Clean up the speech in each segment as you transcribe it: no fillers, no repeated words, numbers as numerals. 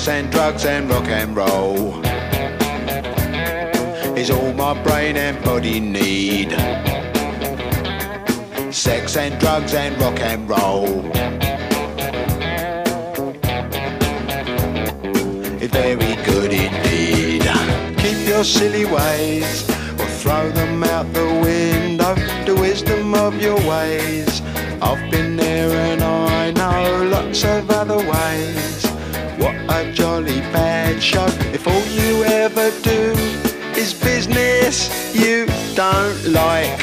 Sex and drugs and rock and roll is all my brain and body need. Sex and drugs and rock and roll is very good indeed. Keep your silly ways or throw them out the window. The wisdom of your ways, I've been there and I know lots of other ways. What a jolly bad show if all you ever do is business you don't like.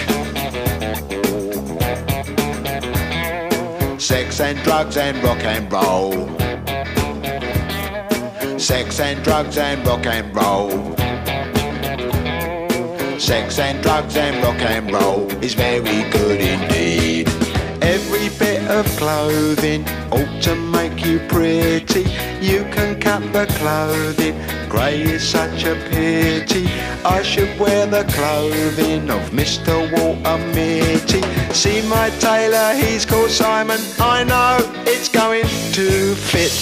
Sex and drugs and rock and roll. Sex and drugs and rock and roll. Sex and drugs and rock and roll is very good indeed. Every bit of clothing ought to make you pretty. You can cut the clothing, grey is such a pity. I should wear the clothing of Mr. Walter Mitty. See my tailor, he's called Simon, I know it's going to fit.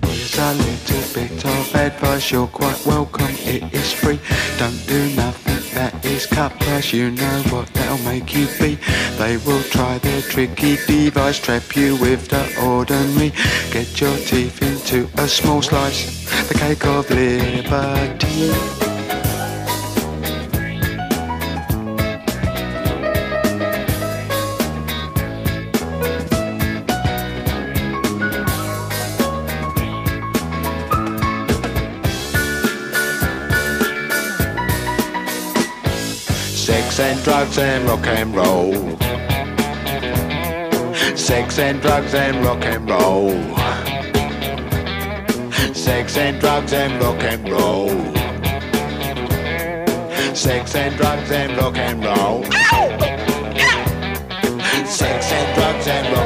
Here's a little bit of advice, you're quite welcome, it is free. Don't do nothing that is cut price, you know what that'll make you be. They will try their tricky device, trap you with the ordinary. Get your teeth into a small slice, the cake of liberty. Sex and drugs and rock and roll. Sex and drugs and rock and roll. Sex and drugs and rock and roll. Sex and drugs and rock and roll. Sex and drugs and rock and roll.